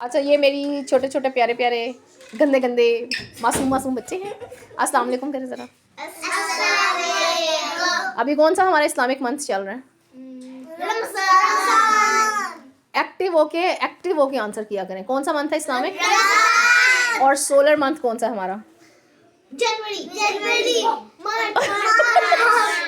अच्छा, ये मेरी छोटे छोटे प्यारे प्यारे गंदे गंदे मासूम मासूम बच्चे हैं। अस्सलाम वालेकुम करें ज़रा। अभी कौन सा हमारा इस्लामिक मंथ चल रहा है? एक्टिव होके आंसर किया करें। कौन सा मंथ है इस्लामिक? और सोलर मंथ कौन सा है हमारा? जनवरी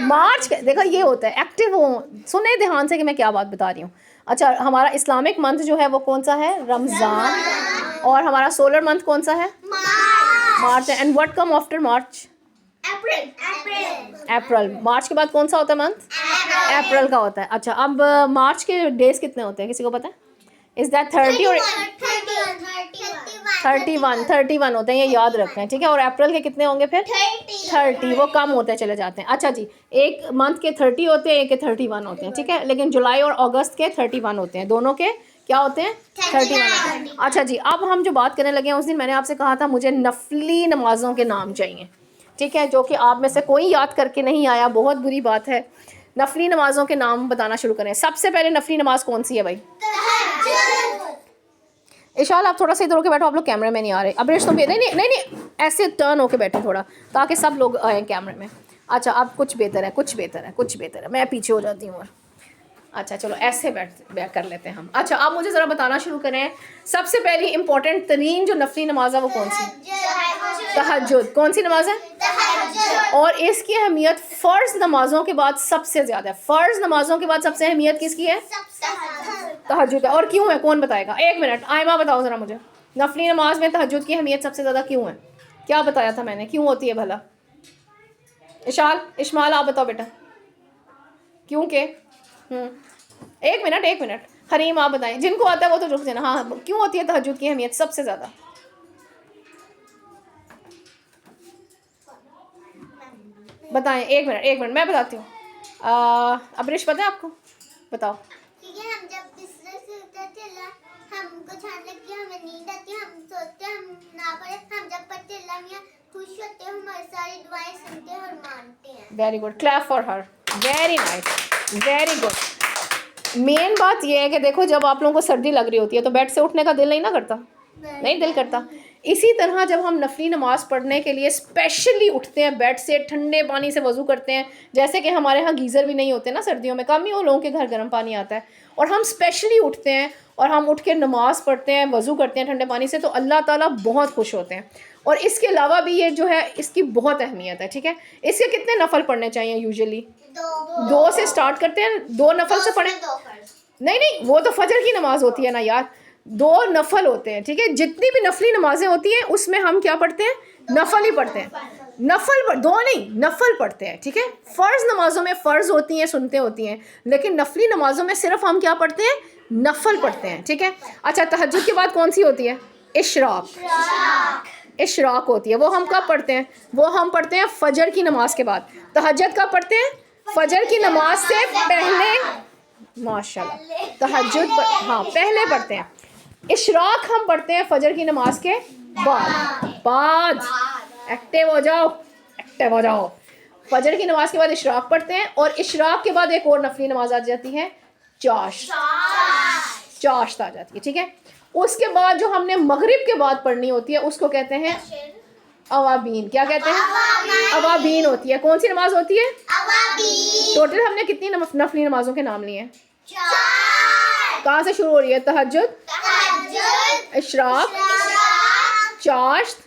मार्च। देखो ये होता है एक्टिव हो। सुने ध्यान से कि मैं क्या बात बता रही हूँ। अच्छा, हमारा इस्लामिक मंथ जो है वो कौन सा है? रमज़ान। और हमारा सोलर मंथ कौन सा है? March. And what come after March? April. March के बाद कौन सा होता है मंथ? अप्रैल का होता है। अच्छा, अब मार्च के डेज कितने होते हैं, किसी को पता है? इज़ दैट 30 और 31 होते हैं, ये याद रखना है, ठीक है। और अप्रैल के कितने होंगे फिर? 30। वो कम होते चले जाते हैं। अच्छा जी, एक मंथ के 30 होते हैं, एक के 31 होते हैं, ठीक है। लेकिन जुलाई और अगस्त के 31 होते हैं, दोनों के क्या होते हैं? 31 होते हैं। अच्छा जी, अब हम जो बात करने लगे हैं, उस दिन मैंने आपसे कहा था मुझे नफली नमाज़ों के नाम चाहिए, ठीक है, जो कि आप में से कोई याद करके नहीं आया, बहुत बुरी बात है। नफली नमाज़ों के नाम बताना शुरू करें। सबसे पहले नफली नमाज कौन सी है भाई? इशाल, आप थोड़ा सा इधर होके बैठो, आप लोग कैमरे में नहीं आ रहे। अब रिश्तों पे नहीं, ऐसे टर्न होके बैठो थोड़ा, ताकि सब लोग आए कैमरे में। अच्छा, अब कुछ बेहतर है, मैं पीछे हो जाती हूँ। और अच्छा चलो, ऐसे बैठ कर लेते हैं हम। अच्छा, आप मुझे ज़रा बताना शुरू करें, सबसे पहली इंपॉर्टेंट तरीन जो नफली नमाज है वो कौन सी? तहज्जुद। कौन सी नमाज है? और इसकी अहमियत फ़र्ज़ नमाज़ों के बाद सबसे ज़्यादा है। फ़र्ज़ नमाज़ों के बाद सबसे अहमियत किसकी है? तहज्जुद है। और क्यों है, कौन बताएगा? एक मिनट, आयमा बताओ ज़रा मुझे, नफली नमाज में तहज्जुद की अहमियत सबसे ज़्यादा क्यों है? क्या बताया था मैंने, क्यों होती है भला? इशमाल आप बताओ बेटा, क्यों के? एक मिनट, हरीम आप बताएं, जिनको आता है वो तो रुक जाना। हाँ, क्यों होती है तहज्जुद की अहमियत सबसे ज़्यादा? बताएं, एक मिनट मैं बताती हूँ। अबरिश पता है आपको? बताओ। क्योंकि हम जब बिस्तर से उठते हैं ना, हमको छान लगती है, हमें नींद आती है, हम सोचते हैं हम ना पढ़े, हम जब पढ़ते हैं अल्लाह मियां खुश होते हैं, हमारी सारी दुआएं सुनते हैं और मानते हैं। Very good, clap for her, very nice, very good. Main बात ये है कि देखो, जब आप लोगों को सर्दी लग रही होती है तो बेड से उठने का दिल नहीं ना करता? नहीं दिल करता। इसी तरह जब हम नफली नमाज पढ़ने के लिए स्पेशली उठते हैं बेड से, ठंडे पानी से वज़ू करते हैं, जैसे कि हमारे यहाँ गीज़र भी नहीं होते ना सर्दियों में, कम ही वो लोगों के घर गर्म पानी आता है, और हम स्पेशली उठते हैं और हम उठ के नमाज़ पढ़ते हैं, वज़ू करते हैं ठंडे पानी से, तो अल्लाह ताला बहुत खुश होते हैं। और इसके अलावा भी ये जो है इसकी बहुत अहमियत है, ठीक है। इसके कितने नफल पढ़ने चाहिए यूजुअली? 2 से स्टार्ट करते हैं, 2 नफल से पढ़ें। नहीं, वो तो फजर की नमाज होती है ना यार, 2 नफल होते हैं, ठीक है। जितनी भी नफली नमाजें होती हैं उसमें हम क्या पढ़ते हैं? नफल ही पढ़ते हैं। दो नहीं, नफल पढ़ते हैं, ठीक है। फ़र्ज़ नमाजों में फ़र्ज़ होती हैं, सुनते होती हैं, लेकिन नफली नमाजों में सिर्फ हम क्या पढ़ते हैं? नफल पढ़ते हैं, ठीक है। अच्छा, तहज्जुद के बाद कौन सी होती है? इशराक होती है। वो हम कब पढ़ते हैं? वो हम पढ़ते हैं फजर की नमाज के बाद। तहज्जुद कब पढ़ते हैं? फजर की नमाज से पहले। माशाल्लाह, तहज्जुद हाँ पहले पढ़ते हैं। इशराक हम पढ़ते हैं फजर की नमाज के बाद। एक्टिव हो जाओ। फजर की नमाज के बाद इशराक पढ़ते हैं, और इशराक के बाद एक और नफली नमाज आ जाती है, चाश्त आ जाती है, ठीक है। उसके बाद जो हमने मगरिब के बाद पढ़नी होती है उसको कहते हैं अवाबीन। क्या कहते हैं? अवाबीन होती है। कौन सी नमाज होती है? टोटल हमने कितनी नफली नमाजों के नाम लिए हैं? कहाँ से शुरू हो रही है? तहज्जुद, इशराक, चाश्त,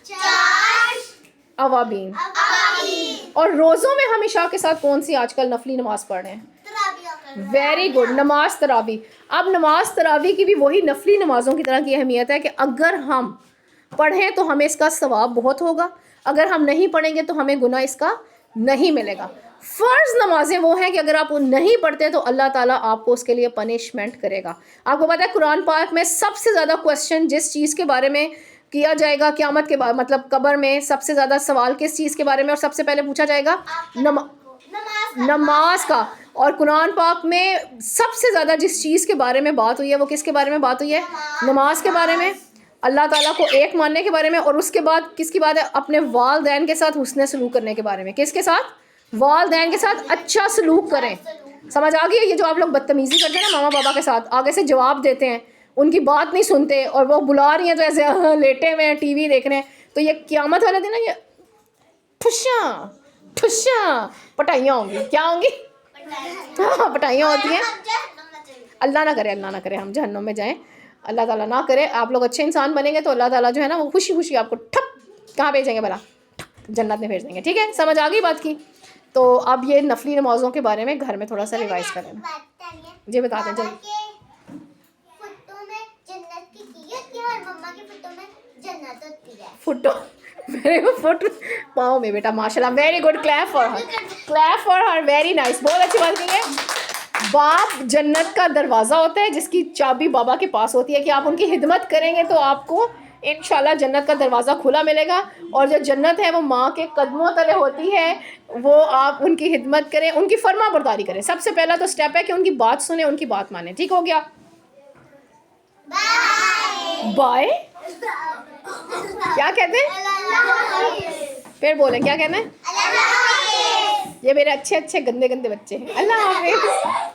अवाबीन। और रोज़ों में हम इशा के साथ कौन सी आजकल नफली नमाज पढ़ रहे हैं? वेरी गुड, नमाज तरावी। अब नमाज तरावी की भी वही नफली नमाजों की तरह की अहमियत है कि अगर हम पढ़ें तो हमें इसका सवाब बहुत होगा, अगर हम नहीं पढ़ेंगे तो हमें गुनाह इसका नहीं मिलेगा। फ़र्ज़ नमाजें वो हैं कि अगर आप वो नहीं पढ़ते तो अल्लाह ताला आपको उसके लिए पनिशमेंट करेगा। आपको पता है कुरान पाक में सबसे ज़्यादा क्वेश्चन जिस चीज़ के बारे में किया जाएगा क़यामत के बाद, मतलब कब्र में सबसे ज़्यादा सवाल किस चीज़ के बारे में और सबसे पहले पूछा जाएगा? नमाज का। और कुरान पाक में सबसे ज़्यादा जिस चीज़ के बारे में बात हुई है वो किसके बारे में बात हुई है? नमाज के बारे में, अल्लाह ताला को एक मानने के बारे में, और उसके बाद किसकी बात है? अपने वालदैन के साथ हुस्न सलूक करने के बारे में। किसके साथ? वालदैन के साथ अच्छा सलूक करें। समझ आ गई? ये जो आप लोग बदतमीज़ी करते हैं ना मामा पापा के साथ, आगे से जवाब देते हैं, उनकी बात नहीं सुनते और वो बुला रही हैं तो ऐसे लेटे हुए हैं टीवी देख रहे हैं, तो ये क़यामत वाले दिन ना ये ठुस्सा ठुस्सा पटाइयाँ होंगी। क्या होंगी? हाँ, पटाइयाँ होती हैं। अल्लाह ना करे, अल्लाह ना करे हम जहन्नुम में जाएं, अल्लाह ताला ना करे। आप लोग अच्छे इंसान बनेंगे तो अल्लाह ताला जो है ना वो खुशी खुशी आपको ठप कहाँ भेजेंगे भला? जन्नत में भेज देंगे। ठीक है, समझ आ गई बात की? तो अब ये नफली नमाज़ों के बारे में घर में थोड़ा सा रिवाइज कर लेना। जी बताते हैं जल्दी। फुटो मेरे को फुट पाँव में बेटा, माशाल्लाह, very good, clap for her, clap for her, very nice, बहुत अच्छी बात की है। बाप जन्नत का दरवाज़ा होता है जिसकी चाबी बाबा के पास होती है कि आप उनकी खिदमत करेंगे तो आपको इंशाल्लाह जन्नत का दरवाज़ा खुला मिलेगा। और जो जन्नत है वो माँ के कदमों तले होती है, वो आप उनकी खिदमत करें, उनकी फर्मा बरदारी करें। सबसे पहला तो स्टेप है कि उनकी बात सुने, उनकी बात माने। ठीक हो गया? बाय क्या कहते हैं? फिर बोले क्या कहना है? ये मेरे अच्छे अच्छे गंदे गंदे बच्चे हैं। अल्लाह हाफिज़।